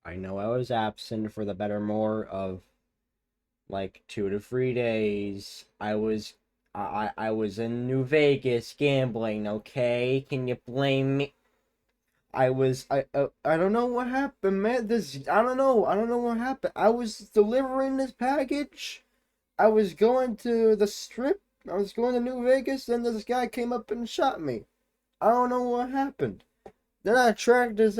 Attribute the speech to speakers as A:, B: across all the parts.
A: I know I was absent for the better more of like 2 to 3 days. I was in New Vegas gambling. Okay, can you blame me? I don't know what happened, man. I don't know what happened. I was delivering this package. I was going to the strip. I was going to New Vegas, and this guy came up and shot me. I don't know what happened. Then I tracked him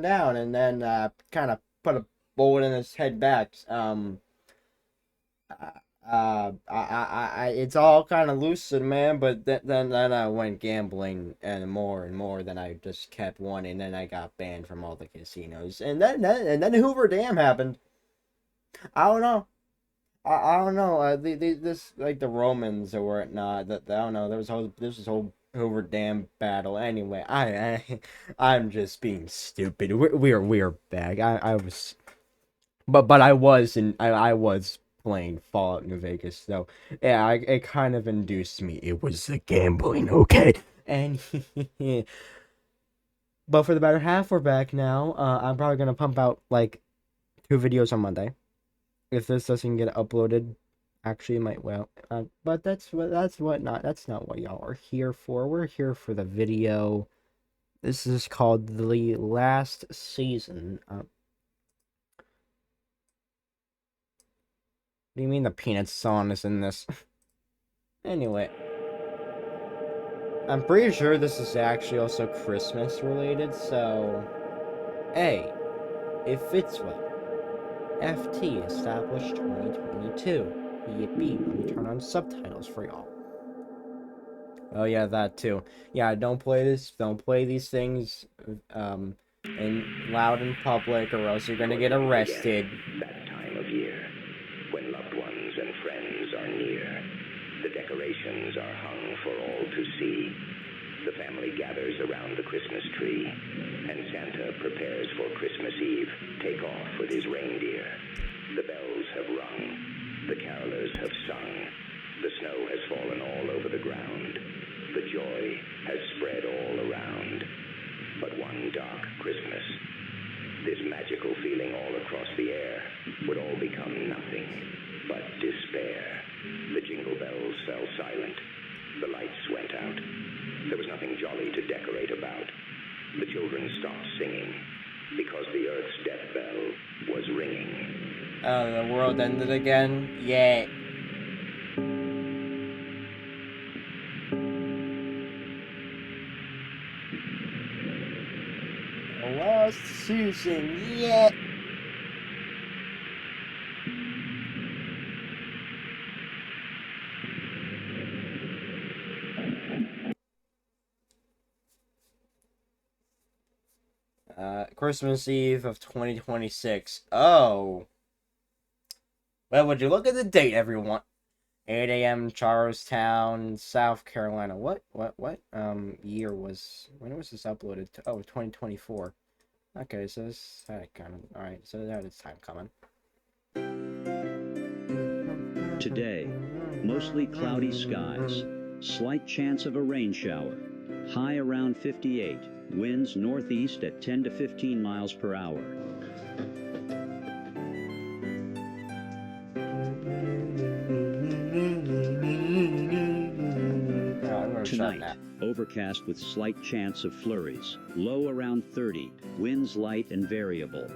A: down, and then kind of put a bullet in his head back. It's all kind of lucid, man. But then I went gambling and more. Then I just kept one, and then I got banned from all the casinos. And then Hoover Dam happened. I don't know. I don't know. This like the Romans or whatnot. That I don't know. There was this whole Hoover Dam battle. Anyway, I'm just being stupid. We are back. I was, but I was playing Fallout New Vegas. So yeah, it kind of induced me. It was the gambling, okay? And but for the better half, we're back now. I'm probably gonna pump out like 2 videos on Monday. If this doesn't get uploaded, actually it might, well, but that's not what y'all are here for. We're here for the video. This is called the last season. What do you mean the peanut song is in this? Anyway, I'm pretty sure this is actually also Christmas related, so hey, it fits well. FT established 2022. Yippee, let me turn on subtitles for y'all. Oh yeah, that too. Yeah, don't play this. Don't play these things, in loud in public, or else you're gonna get arrested.
B: That time of year, when loved ones and friends are near, the decorations are hung for all to see. The family gathers around the Christmas tree, and Santa prepares for Christmas Eve, take off with his reindeer. The bells have rung, the carolers have sung, the snow has fallen all over the ground, the joy has spread all around. But one dark Christmas, this magical feeling all across the air, would all become nothing but despair. The jingle bells fell silent, the lights went out. There was nothing jolly to decorate about. The children stopped singing, because the earth's death bell was ringing.
A: Oh, the world ended again? Yeah. The last season, yeah. Christmas Eve of 2026. Oh. Well, would you look at the date, everyone? 8 a.m. Charlestown, South Carolina. What? Year was, when was this uploaded? Oh, 2024. Okay, so this had kind of, alright, so that is time coming.
C: Today, mostly cloudy skies, slight chance of a rain shower, high around 58, winds northeast at 10 to 15 miles per hour. Tonight, overcast with slight chance of flurries, low around 30, winds light and variable.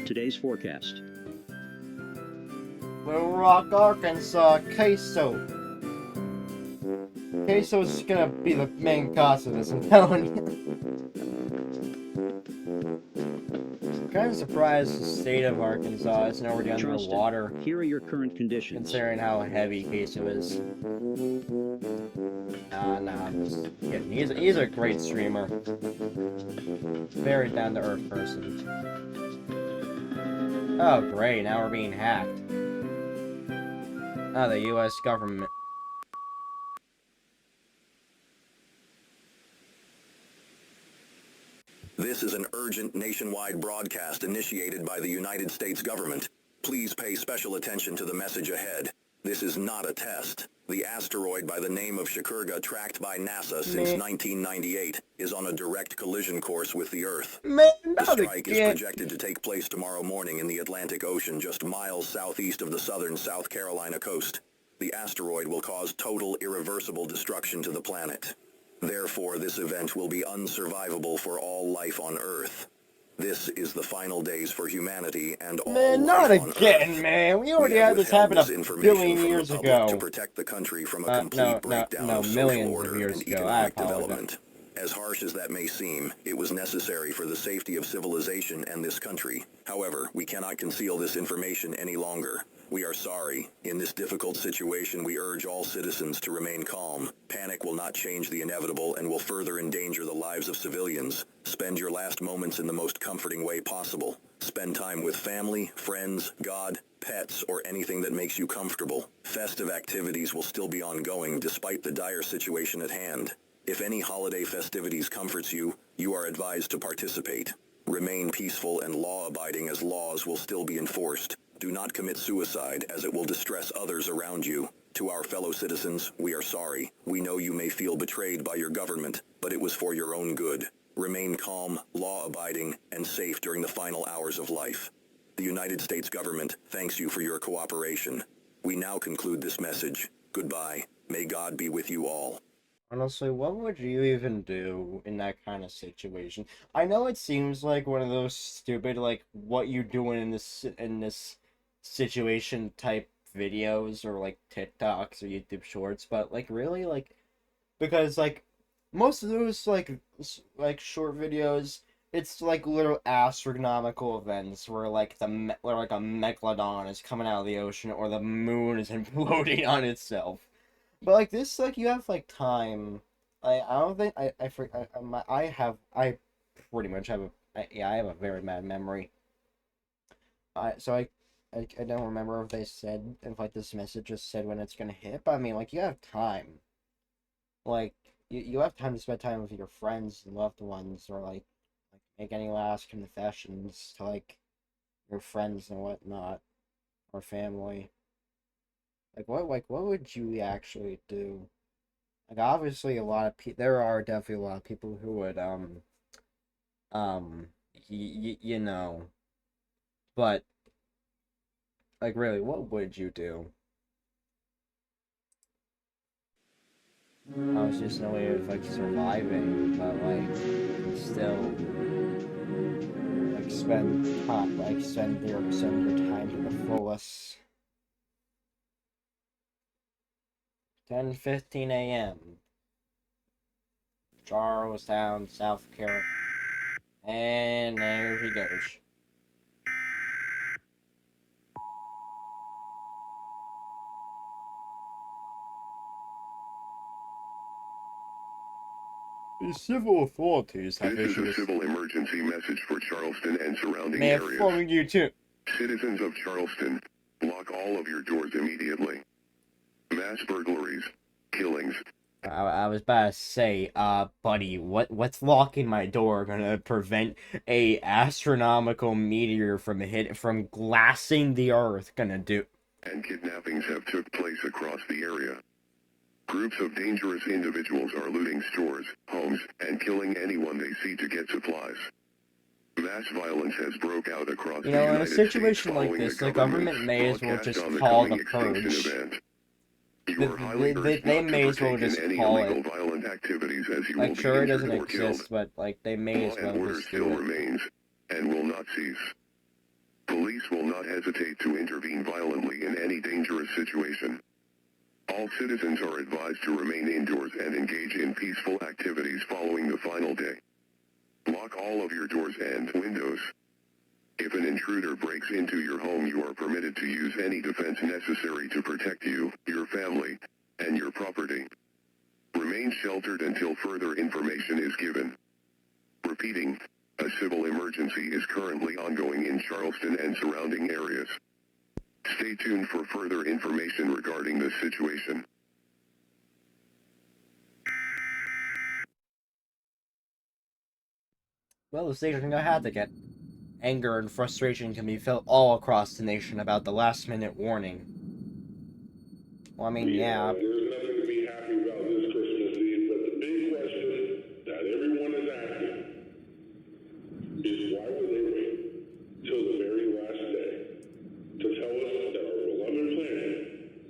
C: Today's forecast.
A: Little Rock, Arkansas, queso. Queso's gonna be the main cause of this, I'm telling you. I'm kind of surprised the state of Arkansas isn't already underwater,
C: Here are your current conditions.
A: considering how heavy queso is. Nah, I'm just kidding. He's a great streamer. Very down-to-earth person. Oh, great, now we're being hacked. Oh, the U.S. government.
D: This is an urgent nationwide broadcast initiated by the United States government. Please pay special attention to the message ahead. This is not a test. The asteroid by the name of Shakurga, tracked by NASA since 1998, is on a direct collision course with the Earth.
A: Man,
D: The
A: not
D: strike is
A: again.
D: projected to take place tomorrow morning in the Atlantic Ocean, just miles southeast of the southern South Carolina coast. The asteroid will cause total irreversible destruction to the planet. Therefore, this event will be unsurvivable for all life on Earth. This is the final days for humanity and all
A: Man,
D: life
A: not
D: on
A: again,
D: Earth.
A: man. We
D: We
A: already
D: have
A: had this
D: withheld
A: happen
D: this
A: a
D: information
A: billion
D: from the
A: years
D: public to
A: ago.
D: protect the country from a complete breakdown
A: No,
D: of social
A: millions of
D: order
A: years
D: and
A: ago. I
D: economic
A: apologize.
D: development. As harsh as that may seem, it was necessary for the safety of civilization and this country. However, we cannot conceal this information any longer. We are sorry. In this difficult situation, we urge all citizens to remain calm. Panic will not change the inevitable and will further endanger the lives of civilians. Spend your last moments in the most comforting way possible. Spend time with family, friends, God, pets, or anything that makes you comfortable. Festive activities will still be ongoing despite the dire situation at hand. If any holiday festivities comforts you, you are advised to participate. Remain peaceful and law-abiding as laws will still be enforced. Do not commit suicide as it will distress others around you. To our fellow citizens, we are sorry. We know you may feel betrayed by your government, but it was for your own good. Remain calm, law-abiding, and safe during the final hours of life. The United States government thanks you for your cooperation. We now conclude this message. Goodbye. May God be with you all.
A: Honestly, what would you even do in that kind of situation? I know it seems like one of those stupid, like, what you doing in this situation type videos or like TikToks or YouTube Shorts, but like really, like, because like most of those like short videos, it's like little astronomical events where like where like a megalodon is coming out of the ocean or the moon is imploding on itself. But like this, like you have like time. I don't think I pretty much have yeah, I have a very bad memory. I don't remember if they said if like this message just said when it's gonna hit. But I mean, like you have time. Like you have time to spend time with your friends and loved ones, or like make any last confessions to like your friends and whatnot, or family. Like what would you actually do? Like obviously a lot of there are definitely a lot of people who would you know, but like really, what would you do? Obviously, just no way of like surviving, but like still like spend your time to the fullest. 10:15 a.m. Charlestown, South Carolina, and there he goes. The civil authorities have
E: This is
A: issued
E: a civil emergency message for Charleston and surrounding
A: may have
E: areas.
A: informed you too.
E: Citizens of Charleston, lock all of your doors immediately. Mass burglaries, killings,
A: I was about to say, buddy, what's locking my door gonna prevent a astronomical meteor from glassing the Earth gonna do?
E: and kidnappings have took place across the area. Groups of dangerous individuals are looting stores, homes, and killing anyone they see to get supplies. Mass violence has broke out across
A: You
E: the
A: know, in a
E: United States
A: situation like
E: following
A: this,
E: the
A: the government
E: government's
A: may as well
E: broadcast
A: just
E: on the
A: call the
E: coming extinction
A: purge.
E: event. You are highly urged
A: They
E: not to
A: may as well
E: partake in
A: just
E: any
A: call
E: illegal
A: it.
E: violent activities as you
A: Like,
E: will be
A: sure, it
E: injured
A: doesn't
E: or killed.
A: exist, but like they may
E: Law
A: as well
E: and order
A: just
E: still
A: do it.
E: remains, and will not cease. Police will not hesitate to intervene violently in any dangerous situation. All citizens are advised to remain indoors and engage in peaceful activities following the final day. Lock all of your doors and windows. If an intruder breaks into your home, you are permitted to use any defense necessary to protect you, your family, and your property. Remain sheltered until further information is given. Repeating, a civil emergency is currently ongoing in Charleston and surrounding areas. Stay tuned for further information regarding this situation.
A: Well, the station's gonna have to get Anger and frustration can be felt all across the nation about the last-minute warning. Well, I mean, yeah.
F: There's nothing to be happy about this Christmas Eve, but the big question that everyone is asking is why would they wait till the very last day to tell us that our beloved planet,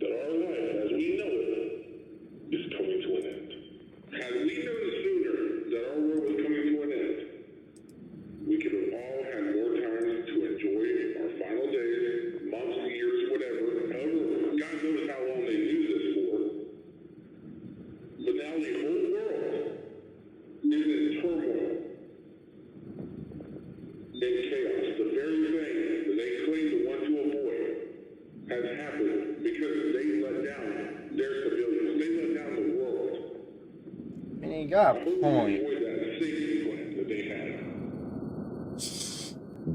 F: that our life as we know it, is coming to an end? Had we known sooner that our world was coming to an end, we could have all had more time to enjoy our final days, months, years, whatever, however, God knows how long they do this for. But now the whole world is in turmoil, in chaos. The very thing that they claim to want to avoid has happened because they let down their civilians. They let down the world.
A: And you got
F: I
A: a
F: hope they
A: point.
F: avoid that safety plan that they had.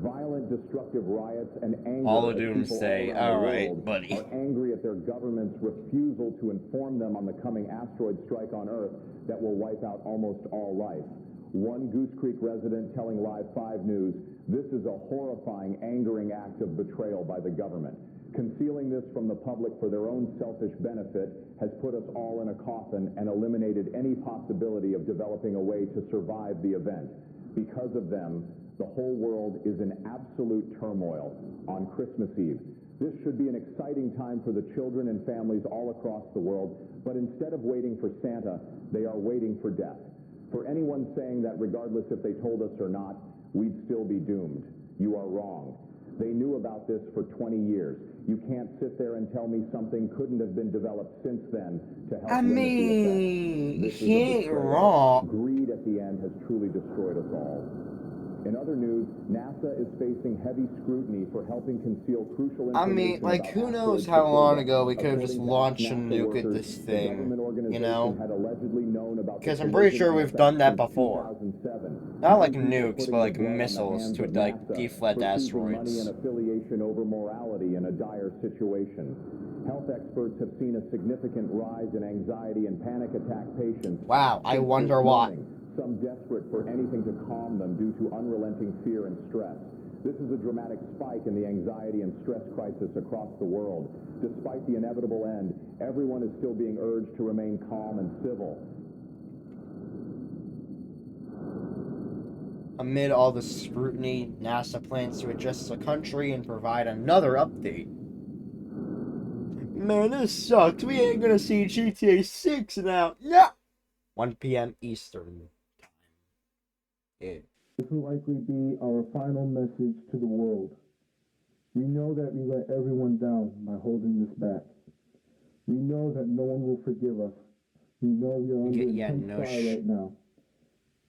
G: Violent, destructive riots and anger
A: All
G: as
A: of
G: people
A: doomsday.
G: all around
A: All
G: the
A: right,
G: world
A: buddy.
G: are angry at their government's refusal to inform them on the coming asteroid strike on Earth that will wipe out almost all life. One Goose Creek resident telling Live 5 News, "This is a horrifying, angering act of betrayal by the government. Concealing this from the public for their own selfish benefit has put us all in a coffin and eliminated any possibility of developing a way to survive the event. Because of them, the whole world is in absolute turmoil on Christmas Eve. This should be an exciting time for the children and families all across the world, but instead of waiting for Santa, they are waiting for death. For anyone saying that regardless if they told us or not, we'd still be doomed, you are wrong. They knew about this for 20 years. You can't sit there and tell me something couldn't have been developed since then to help
A: I
G: limit the
A: mean,
G: effects. This is
A: he
G: a
A: ain't
G: betrayal.
A: wrong.
G: Greed at the end has truly destroyed us all." In other news, NASA is facing heavy scrutiny for helping conceal crucial
A: I
G: information
A: mean, like,
G: about
A: who knows
G: asteroids
A: how
G: before
A: long
G: them.
A: ago we could have just
G: According to
A: launched a
G: NASA
A: nuke at
G: workers,
A: this
G: the
A: thing,
G: government organization
A: you know?
G: had allegedly known about
A: Because
G: the
A: I'm pretty
G: collision
A: sure
G: and
A: we've
G: effects
A: done that
G: since
A: before.
G: 2007.
A: Not like
G: Many people
A: nukes,
G: putting
A: but like
G: the blood on the
A: missiles
G: hands
A: to
G: of
A: like
G: NASA
A: deflect
G: for choosing money and
A: asteroids.
G: affiliation over morality in a dire situation. Health experts have seen a significant rise in anxiety and panic attack patients.
A: Wow, I
G: since
A: wonder
G: this
A: why.
G: morning, some desperate for anything to calm them due to unrelenting fear and stress. This is a dramatic spike in the anxiety and stress crisis across the world. Despite the inevitable end, everyone is still being urged to remain calm and civil.
A: Amid all the scrutiny, NASA plans to address the country and provide another update. Man, this sucks. We ain't gonna see GTA 6 now. No! 1 p.m. Eastern time. Yeah.
H: This will likely be our final message to the world. We know that we let everyone down by holding this back. We know that no one will forgive us. We know we are under intense fire right now.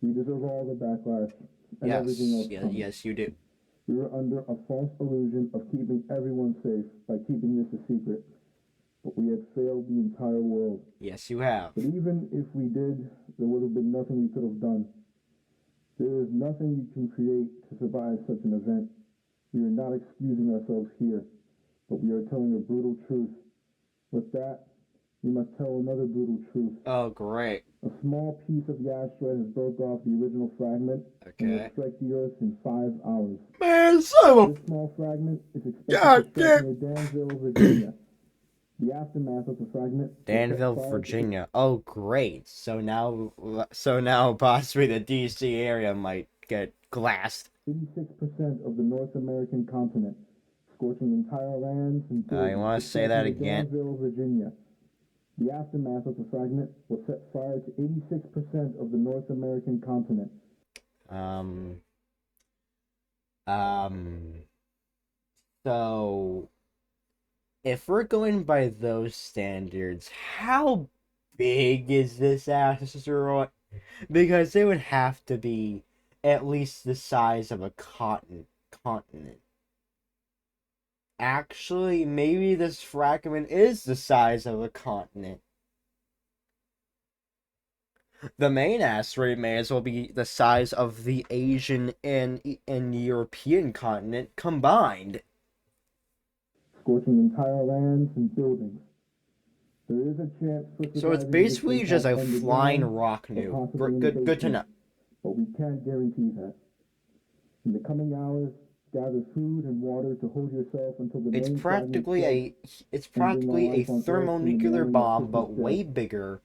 H: We deserve all the backlash and everything else coming.
A: Yes, you do.
H: We were under a false illusion of keeping everyone safe by keeping this a secret. But we had failed the entire world.
A: Yes, you have.
H: But even if we did, there would have been nothing we could have done. There is nothing you can create to survive such an event. We are not excusing ourselves here, but we are telling a brutal truth. With that, we must tell another brutal truth.
A: Oh, great.
H: A small piece of the asteroid has broke off the original fragment and will strike the Earth in 5 hours.
A: Man, son of
H: This small fragment is expected
A: God
H: to strike near Danville, Virginia. The aftermath of the fragment.
A: Danville, Virginia. Oh, great. So now possibly the DC area might get glassed.
H: 86% of the North American continent, scorching entire lands and buildings.
A: You want to say that again?
H: Danville, Virginia. The aftermath of the fragment will set fire to 86% of the North American continent.
A: So if we're going by those standards, how big is this asteroid? Because it would have to be at least the size of a continent. Actually, maybe this fragment is the size of a continent. The main asteroid may as well be the size of the Asian and European continent combined.
H: Scorching entire lands and buildings. There is a chance for
A: so it's basically just a flying rock nuke. Good to know.
H: But we can't guarantee that. In the coming hours, Gather food and water to hold yourself until the
A: It's
H: main fragment
A: practically
H: strikes
A: a it's
H: and bring all
A: practically a
H: life on Earth in the
A: thermonuclear
H: morning of
A: bomb,
H: Christmas
A: but
H: Day.
A: way bigger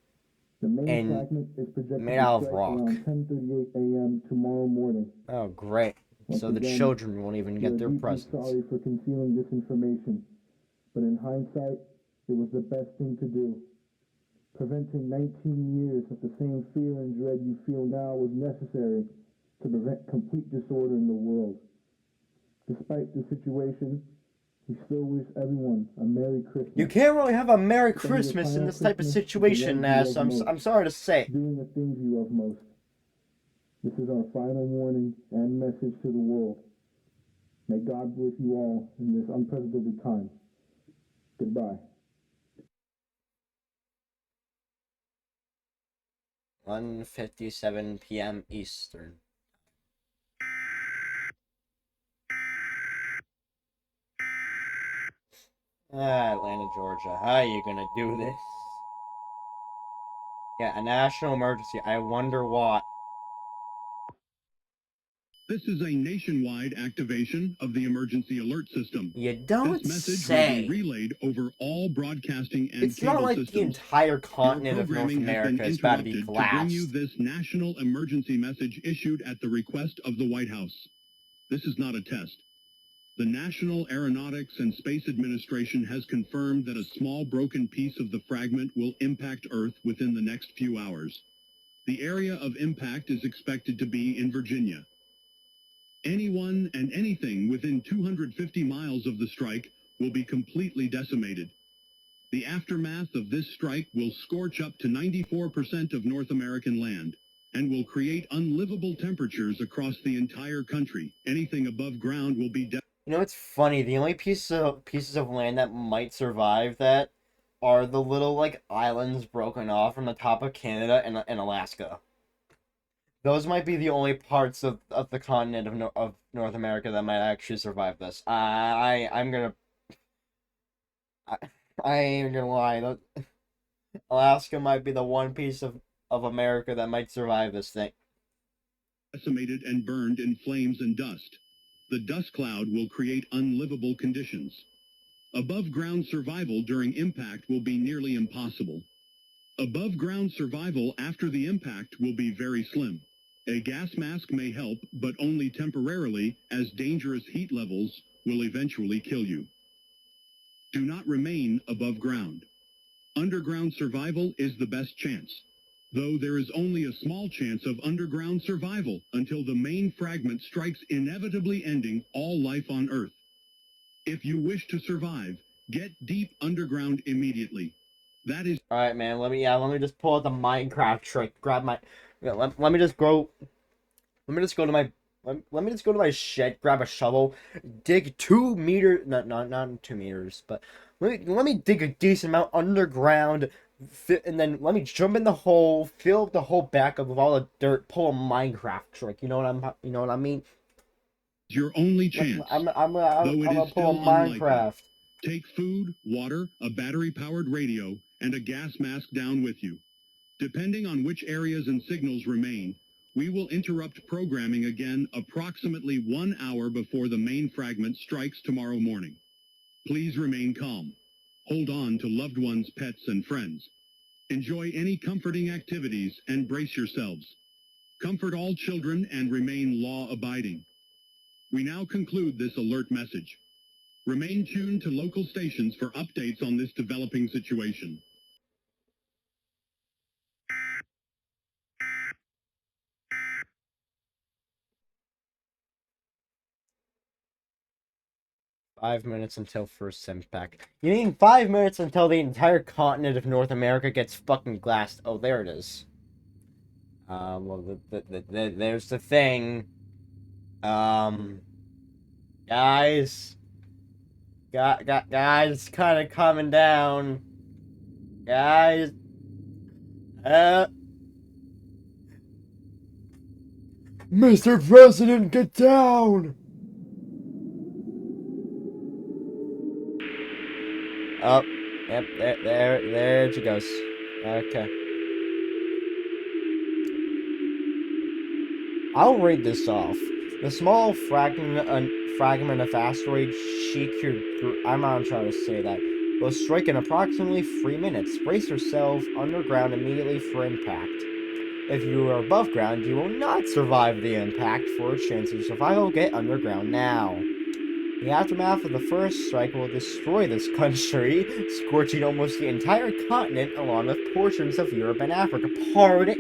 H: The main
A: and
H: fragment is projected
A: made
H: to
A: out of
H: strike
A: rock.
H: around 10:38 a.m. tomorrow morning.
A: Oh, great.
H: Once
A: So the
H: again,
A: children won't even
H: we
A: get
H: are
A: their
H: deeply
A: presents.
H: sorry for concealing this information, but in hindsight, it was the best thing to do. Preventing 19 years of the same fear and dread you feel now was necessary to prevent complete disorder in the world. Despite the situation, we still wish everyone a Merry Christmas.
A: You can't really have a Merry
H: Spend your
A: Christmas in
H: final
A: this type of
H: Christmas with the
A: situation,
H: ones you
A: Nash.
H: love most,
A: I'm sorry to say.
H: doing the things you love most. This is our final warning and message to the world. May God bless you all in this unprecedented time. Goodbye.
A: 1:57 p.m. Eastern. Atlanta, Georgia. How are you gonna do this? Yeah, a national emergency. I wonder what.
I: This is a nationwide activation of the emergency alert system.
A: You don't
I: This message will be
A: say.
I: relayed over all broadcasting and
A: It's not
I: cable
A: like the
I: systems.
A: entire
I: Your
A: continent of North
I: programming has been
A: America is about to be
I: interrupted to bring you
A: collapsed.
I: this national emergency message issued at the request of the White House. This is not a test. The National Aeronautics and Space Administration has confirmed that a small broken piece of the fragment will impact Earth within the next few hours. The area of impact is expected to be in Virginia. Anyone and anything within 250 miles of the strike will be completely decimated. The aftermath of this strike will scorch up to 94% of North American land and will create unlivable temperatures across the entire country. Anything above ground will be
A: You know, it's funny. The only pieces of land that might survive that are the little like islands broken off from the top of Canada and Alaska. Those might be the only parts of the continent of North America that might actually survive this. I, I ain't gonna lie. Alaska might be the one piece of America that might survive this thing.
I: decimated and burned in flames and dust. The dust cloud will create unlivable conditions. Above ground survival during impact will be nearly impossible. Above ground survival after the impact will be very slim. A gas mask may help, but only temporarily, as dangerous heat levels will eventually kill you. Do not remain above ground. Underground survival is the best chance, though there is only a small chance of underground survival until the main fragment strikes, inevitably ending all life on Earth. If you wish to survive, get deep underground immediately. That is
A: All right, man. Let me just pull out the Minecraft trick. Grab my. Yeah, let me just go. Let me just go to my. Let me just go to my shed. Grab a shovel. Dig 2 meters. Not 2 meters, but let me dig a decent amount underground. And then let me jump in the hole. Fill up the hole back up with all the dirt. Pull a Minecraft trick. You know what I mean?
I: your only chance,
A: I'm
I: though it
A: gonna
I: is
A: pull a
I: still unlikely.
A: Minecraft.
I: Take food, water, a battery-powered radio, and a gas mask down with you. Depending on which areas and signals remain, we will interrupt programming again approximately 1 hour before the main fragment strikes tomorrow morning. Please remain calm. Hold on to loved ones, pets, and friends. Enjoy any comforting activities and brace yourselves. Comfort all children and remain law-abiding. We now conclude this alert message. Remain tuned to local stations for updates on this developing situation.
A: "5 minutes until first impact." You mean 5 minutes until the entire continent of North America gets fucking glassed? Oh, there it is. Well, there's the thing. Um, guys, guys, kind of coming down. Guys, uh, Mr. President, get down! Oh, yep, there she goes. Okay. I'll read this off. The small fragment of asteroid I'm not trying to say that. Will strike in approximately 3 minutes. Brace yourself underground immediately for impact. If you are above ground, you will not survive the impact. For a chance of survival, get underground now. The aftermath of the first strike will destroy this country, scorching almost the entire continent along with portions of Europe and Africa. Pardon.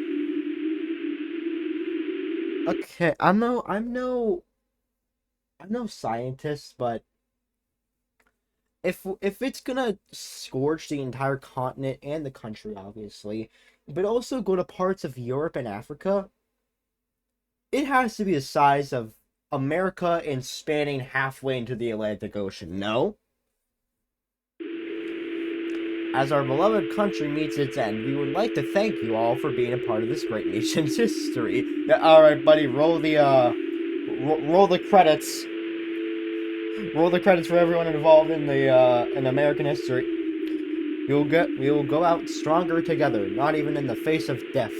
A: Okay, I'm no scientist, but if it's gonna scorch the entire continent and the country, obviously, but also go to parts of Europe and Africa, it has to be the size of America and spanning halfway into the Atlantic Ocean. No? As our beloved country meets its end, we would like to thank you all for being a part of this great nation's history. All right, buddy, roll the credits. Roll the credits for everyone involved in American history. We will go out stronger together. Not even in the face of death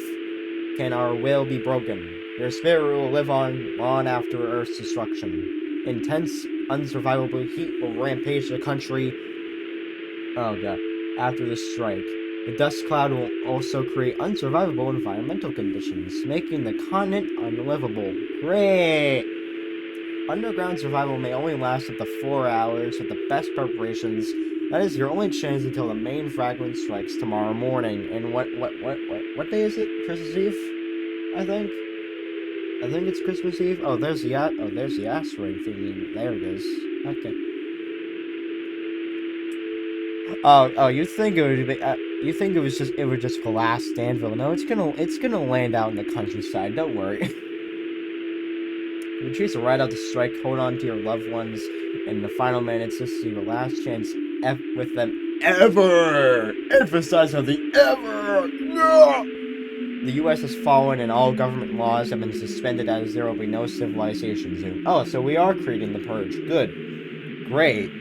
A: can our will be broken. Your spirit will live on after Earth's destruction. Intense, unsurvivable heat will rampage the country. Oh god. After the strike, the dust cloud will also create unsurvivable environmental conditions, making the continent unlivable. Great! Underground survival may only last up to 4 hours with the best preparations. That is your only chance until the main fragment strikes tomorrow morning. And what day is it? Christmas Eve? I think it's Christmas Eve. Oh, there's the asteroid thingy. There it is. Okay. Oh, you think it would be? You think it would just collapse Danville? No, it's gonna land out in the countryside. Don't worry. You choose to ride out the strike, hold on to your loved ones in the final minutes. This is your last chance with them ever. Emphasize on the ever. No! The U.S. has fallen, and all government laws have been suspended, as there will be no civilization soon. Oh, so we are creating the purge. Good, great.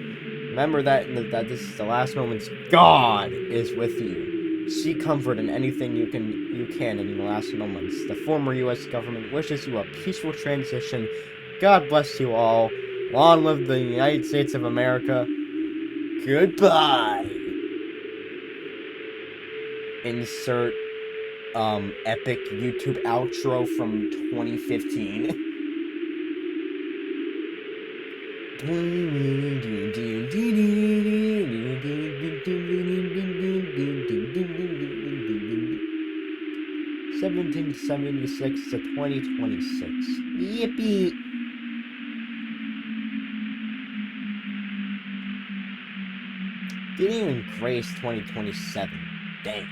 A: Remember that this is the last moments. God is with you. Seek comfort in anything you can in your last moments. The former U.S. government wishes you a peaceful transition. God bless you all. Long live the United States of America. Goodbye. Insert epic YouTube outro from 2015. 1776 to 2026. Yippee! Didn't even grace 2027. Dang.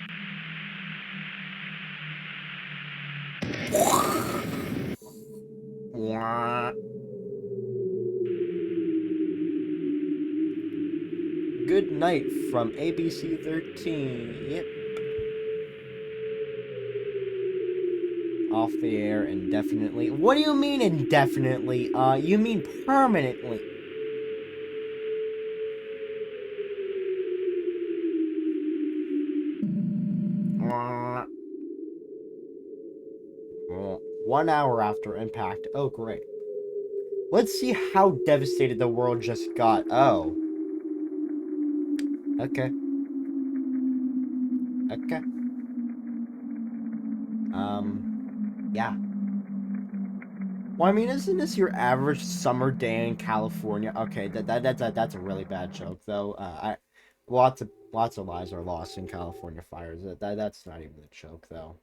A: Good night from ABC 13. Yep. Off the air indefinitely. What do you mean indefinitely? You mean permanently. Well, 1 hour after impact. Oh, great. Let's see how devastated the world just got. Oh. Okay. Okay. Yeah. Well, I mean, isn't this your average summer day in California? Okay, that's a really bad joke, though. Lots of lives are lost in California fires. That's not even a joke, though.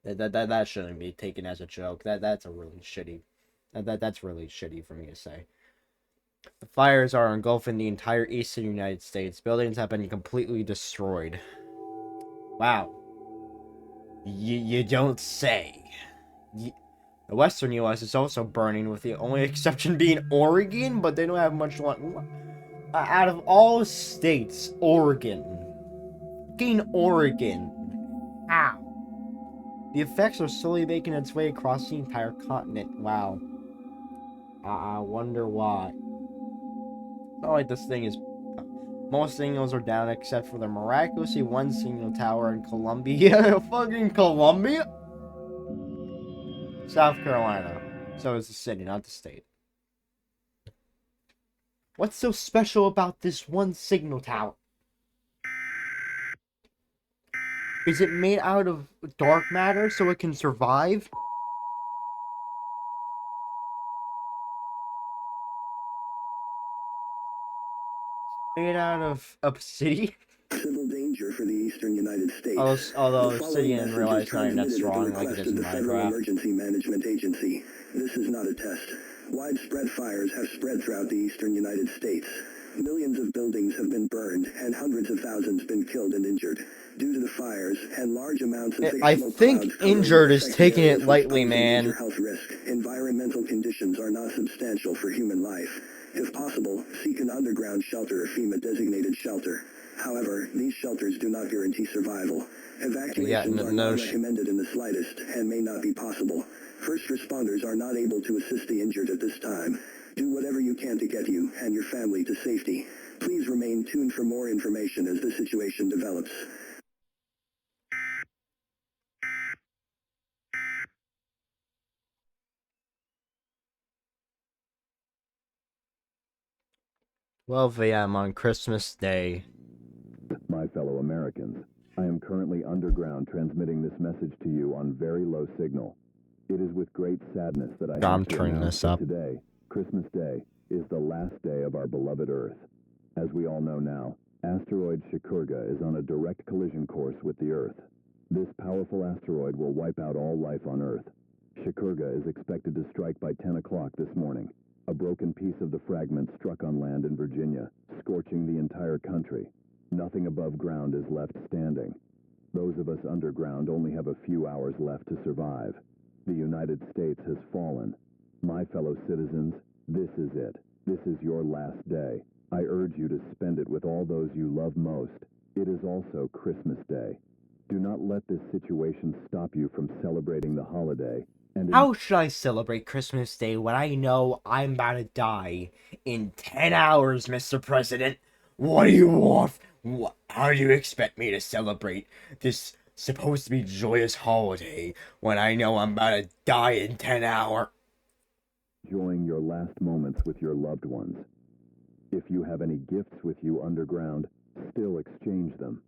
A: That shouldn't be taken as a joke. That's a really shitty. That's really shitty for me to say. The fires are engulfing the entire eastern United States. Buildings have been completely destroyed. Wow. You don't say. The western U.S. is also burning, with the only exception being Oregon, but they don't have much out of all states, Oregon. Fucking Oregon. How? The effects are slowly making its way across the entire continent. Wow. I wonder why. It's not like this thing is... Most signals are down except for the miraculously one signal tower in Columbia. Fucking Columbia? South Carolina. So it's the city, not the state. What's so special about this one signal tower? Is it made out of dark matter so it can survive? Made out of obsidian?
D: Civil danger for the eastern United States.
A: Although
D: The following
A: obsidian in
D: message
A: real life
D: is
A: is not even that
D: transmitted at the
A: strong like it
D: request
A: is
D: of
A: in
D: the Federal
A: Minecraft.
D: Emergency Management Agency. This is not a test. Widespread fires have spread throughout the eastern United States. Millions of buildings have been burned and hundreds of thousands been killed and injured. Due to the fires and large amounts of thick
A: I
D: smoke
A: think
D: clouds covering
A: injured is
D: affected
A: taking
D: areas
A: it
D: which
A: lightly,
D: pose a major
A: man.
D: health risk. Environmental conditions are not substantial for human life. If possible, seek an underground shelter or FEMA-designated shelter. However, these shelters do not guarantee survival. Evacuations are not recommended in the slightest and may not be possible. First responders are not able to assist the injured at this time. Do whatever you can to get you and your family to safety. Please remain tuned for more information as the situation develops.
A: PM on Christmas Day.
G: My fellow Americans, I am currently underground transmitting this message to you on very low signal. It is with great sadness that I have to announce that today, Christmas Day, is the last day of our beloved Earth. As we all know now, asteroid Shikurga is on a direct collision course with the Earth. This powerful asteroid will wipe out all life on Earth. Shikurga is expected to strike by 10 o'clock this morning. A broken piece of the fragment struck on land in Virginia, scorching the entire country. Nothing above ground is left standing. Those of us underground only have a few hours left to survive. The United States has fallen. My fellow citizens, this is it. This is your last day. I urge you to spend it with all those you love most. It is also Christmas Day. Do not let this situation stop you from celebrating the holiday. And
A: how should I celebrate Christmas Day when I know I'm about to die in 10 hours, Mr. President? What do you want? How do you expect me to celebrate this supposed to be joyous holiday when I know I'm about to die in 10 hours?
G: Enjoying your last moments with your loved ones. If you have any gifts with you underground, still exchange them.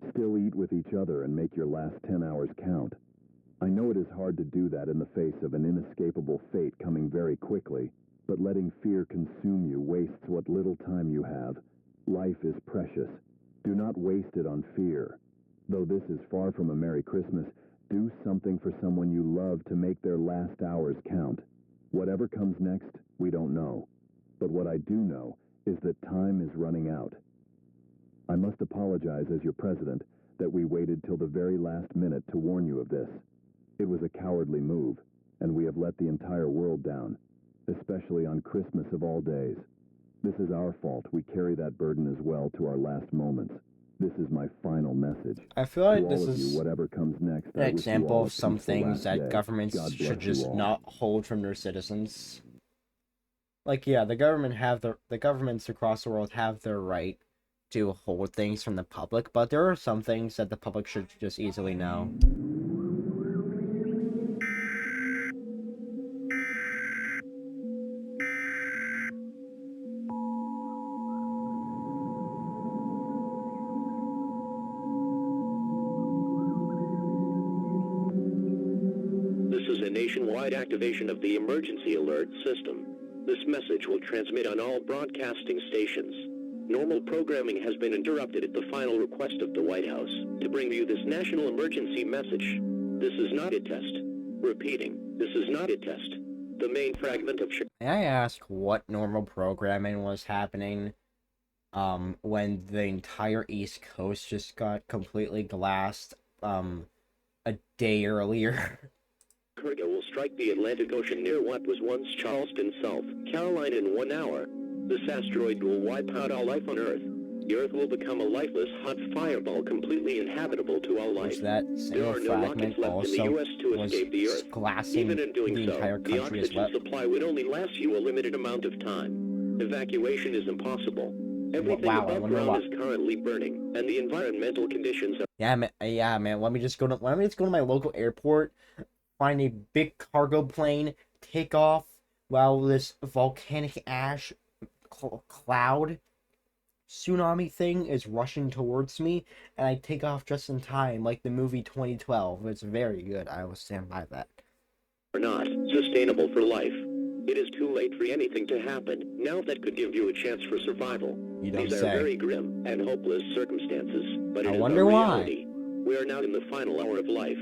G: Still eat with each other and make your last 10 hours count. I know it is hard to do that in the face of an inescapable fate coming very quickly, but letting fear consume you wastes what little time you have. Life is precious. Do not waste it on fear. Though this is far from a Merry Christmas, do something for someone you love to make their last hours count. Whatever comes next, we don't know. But what I do know is that time is running out. I must apologize as your president that we waited till the very last minute to warn you of this. It was a cowardly move, and we have let the entire world down, especially on Christmas of all days. This is our fault. We carry that burden as well to our last moments. This is my final message.
A: I feel like
G: to
A: this
G: all of
A: is
G: you, whatever comes next,
A: an example of some things that governments should just not hold from their citizens. Like, yeah, the governments across the world have their right to hold things from the public, but there are some things that the public should just easily know.
B: This is a nationwide activation of the emergency alert system. This message will transmit on all broadcasting stations. Normal programming has been interrupted at the final request of the White House to bring you this national emergency message. This is not a test. Repeating, this is not a test. The main fragment of...
A: May I ask what normal programming was happening when the entire East Coast just got completely glassed a day earlier?
B: Shikurga will strike the Atlantic Ocean near what was once Charleston, South Carolina in 1 hour. This asteroid will wipe out all life on Earth. The Earth will become a lifeless hot fireball completely inhabitable to all life.
A: That
B: there are no rockets left in the U.S. to escape the Earth. Even in doing so, the oxygen supply would only last you a limited amount of time. Evacuation is impossible. Everything above ground is currently burning, and the environmental conditions are...
A: Yeah, man. Let me just go to my local airport, find a big cargo plane, take off while this volcanic ash cloud tsunami thing is rushing towards me, and I take off just in time, like the movie 2012. It's very good. I will stand by that.
B: Are not sustainable for life. It is too late for anything to happen now that could give you a chance for survival.
A: You don't
B: These are
A: say.
B: very grim and hopeless circumstances, but
A: I
B: it is
A: wonder
B: a
A: why.
B: reality. We are now in the final hour of life.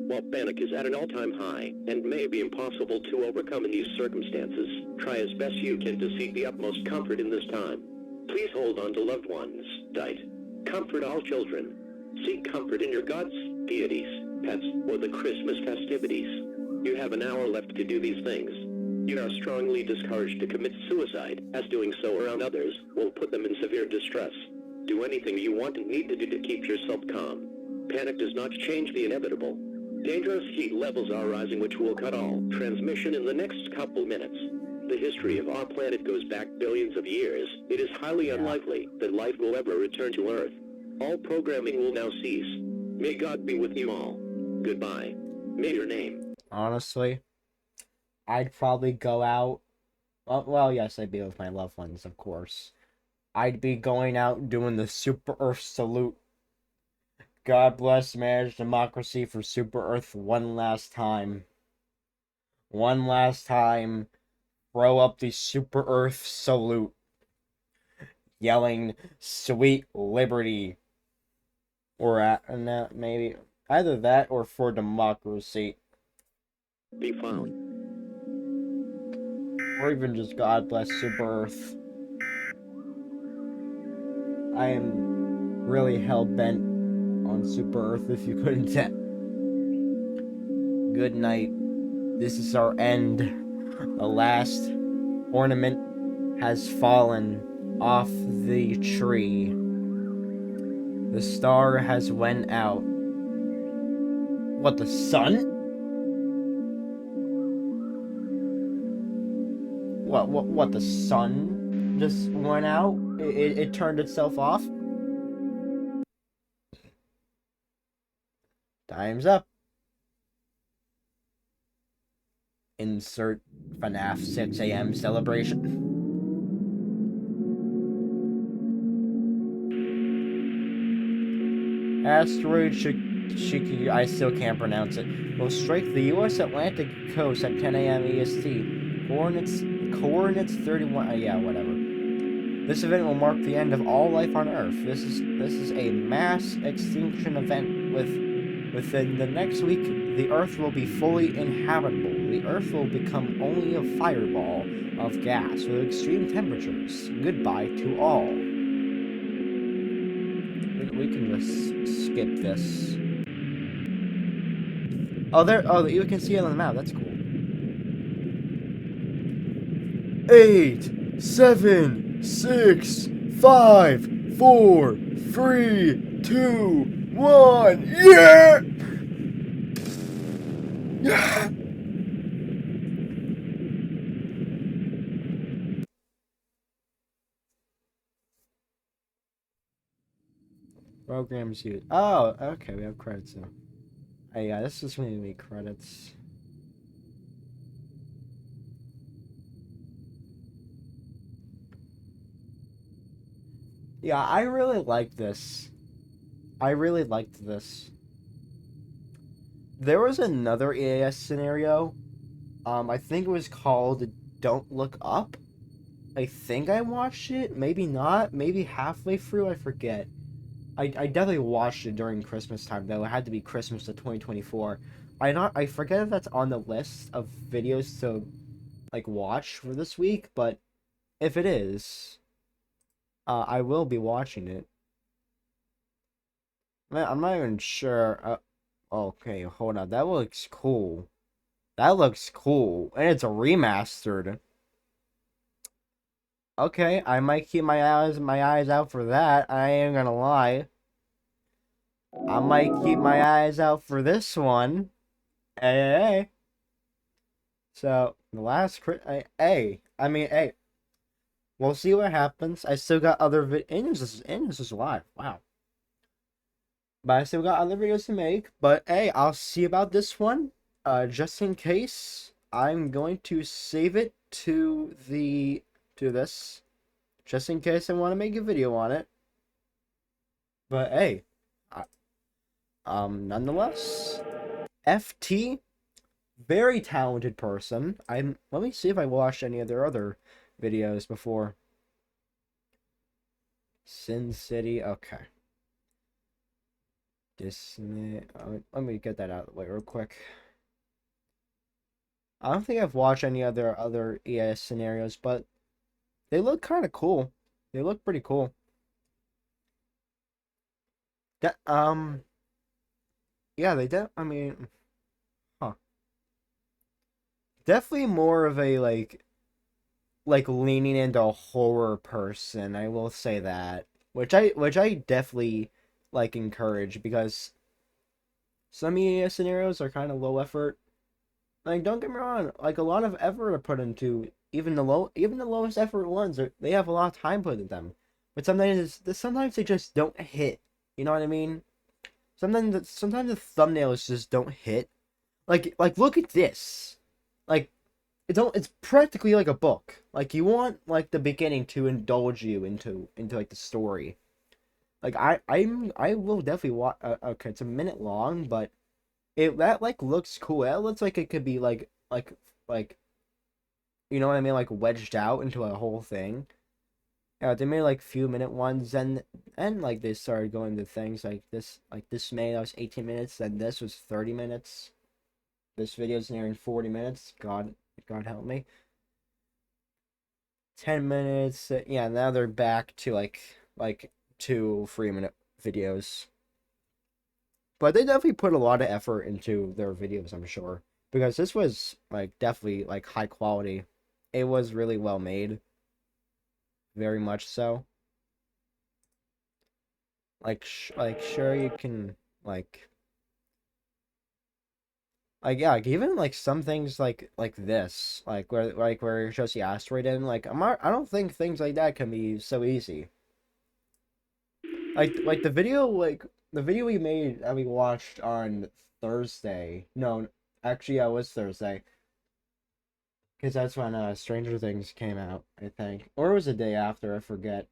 B: While panic is at an all-time high and may be impossible to overcome in these circumstances, try as best you can to seek the utmost comfort in this time. Please hold on to loved ones. Dight. Comfort all children. Seek comfort in your gods, deities, pets, or the Christmas festivities. You have an hour left to do these things. You are strongly discouraged to commit suicide, as doing so around others will put them in severe distress. Do anything you want and need to do to keep yourself calm. Panic does not change the inevitable. Dangerous heat levels are rising, which will cut all transmission in the next couple minutes. The history of our planet goes back billions of years. It is highly unlikely that life will ever return to Earth. All programming will now cease. May God be with you all. Goodbye. May your name.
A: Honestly, I'd probably go out. Well, yes, I'd be with my loved ones, of course. I'd be going out doing the Super Earth salute. God bless marriage democracy for Super Earth one last time. One last time. Throw up the Super Earth salute. Yelling, sweet liberty. Or maybe either that or for democracy.
B: Be found.
A: Or even just God bless Super Earth. I am really hell-bent on Super Earth, if you couldn't tell. Good night. This is our end. The last ornament has fallen off the tree. The star has went out. What, the sun? What, the sun just went out? It turned itself off? Time's up. Insert FNAF 6 a.m. celebration. Asteroid Shiki, I still can't pronounce it, will strike the U.S. Atlantic coast at 10 a.m. EST. Coordinates 31. Yeah, whatever. This event will mark the end of all life on Earth. This is a mass extinction event. Within the next week, the Earth will be fully inhabitable. The Earth will become only a fireball of gas with extreme temperatures. Goodbye to all. We can just skip this. Oh, you can see it on the map. That's cool. 8, 7, 6, 5, 4, 3, 2, 1. Yeah! Yeah! Programs used. Oh, okay, we have credits now. Hey, yeah, this is going to be credits. Yeah, I really like this. I really liked this. There was another EAS scenario. I think it was called Don't Look Up. I think I watched it. Maybe not. Maybe halfway through. I forget. I definitely watched it during Christmas time, though. It had to be Christmas of 2024. I forget if that's on the list of videos to like watch for this week, but if it is, I will be watching it. I'm not even sure. Okay, hold on. That looks cool. That looks cool, and it's a remastered. Okay, I might keep my eyes out for that. I ain't gonna lie. I might keep my eyes out for this one. Hey. So the last hey, we'll see what happens. I still got other videos. This is live. Wow. But I still got other videos to make. But hey, I'll see about this one. Just in case, I'm going to save it to this. just in case I want to make a video on it. But hey, nonetheless, FT, very talented person. Let me see if I watched any of their other videos before. Sin City, okay. Disney. Let me get that out of the way real quick. I don't think I've watched any other ES scenarios, but they look kind of cool. They look pretty cool. That yeah, I mean, huh. Definitely more of a like leaning into a horror person. I will say that, which I definitely like encourage because some ES scenarios are kind of low effort. Like, don't get me wrong, like a lot of effort are put into even the lowest effort ones. They have a lot of time put into them, but sometimes they just don't hit. You know what I mean? Sometimes the thumbnails just don't hit. Like look at this. Like it's practically like a book. Like you want like the beginning to indulge you into like the story. Like I will definitely watch. Okay, it's a minute long, but that like looks cool. That looks like it could be like you know what I mean, like wedged out into a whole thing. Yeah, they made like few minute ones, and like they started going to things like this May that was 18 minutes, and this was 30 minutes. This video's nearing 40 minutes. God help me. 10 minutes. Yeah, now they're back to like 2 3 minute videos. But they definitely put a lot of effort into their videos, I'm sure. Because this was like definitely like high quality. It was really well made. Very much so. Like sure you can yeah, like even like some things like this, where it shows the asteroid in, I don't think things like that can be so easy. Like the video we made that we watched on Thursday. No, actually yeah, it was Thursday. Because that's when Stranger Things came out, I think. Or it was the day after, I forget.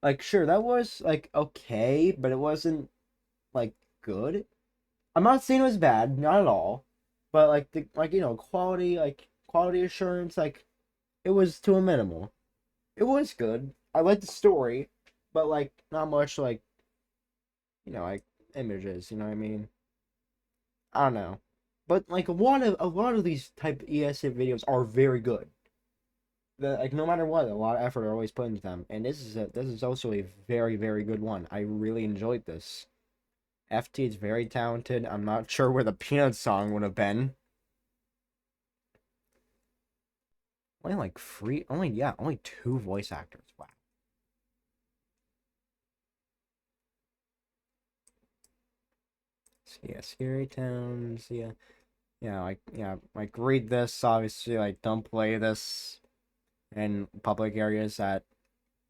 A: Like sure, that was like okay, but it wasn't like good. I'm not saying it was bad, not at all. But quality quality assurance, like it was to a minimal. It was good. I liked the story, but like not much like images, you know what I mean? I don't know. But like a lot of these type ESA videos are very good. Like no matter what, a lot of effort are always put into them. And this is also a very, very good one. I really enjoyed this. FT is very talented. I'm not sure where the Peanut song would have been. Only 2 voice actors. Wow. So yeah, Scary Towns, yeah. Like read this, obviously, like don't play this in public areas at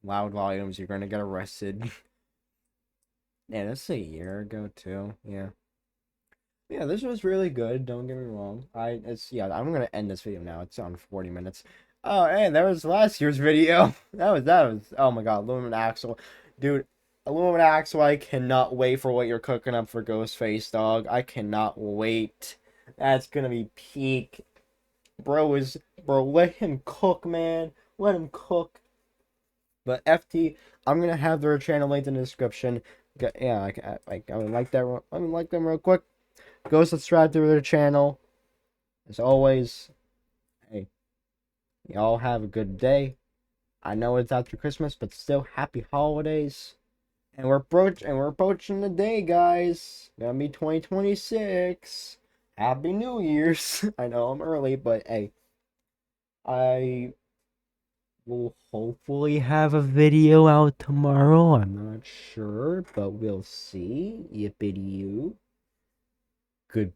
A: loud volumes, you're gonna get arrested. Yeah, that's a year ago too. Yeah. Yeah, this was really good. Don't get me wrong. I'm gonna end this video now. It's on 40 minutes. Oh, and there was last year's video. That was. Oh my God, Aluminum Axel, dude. Aluminum Axel, I cannot wait for what you're cooking up for Ghostface, dog. I cannot wait. That's gonna be peak. Bro. Let him cook, man. Let him cook. But FT, I'm gonna have their channel linked in the description. Yeah, I would like that. Let me like them real quick. Go subscribe to their channel. As always, hey, y'all have a good day. I know it's after Christmas, but still, happy holidays. And we're approaching the day, guys. Gonna be 2026. Happy New Year's. I know I'm early, but hey, I will hopefully have a video out tomorrow. I'm not sure, but we'll see. Yippity you. Goodbye.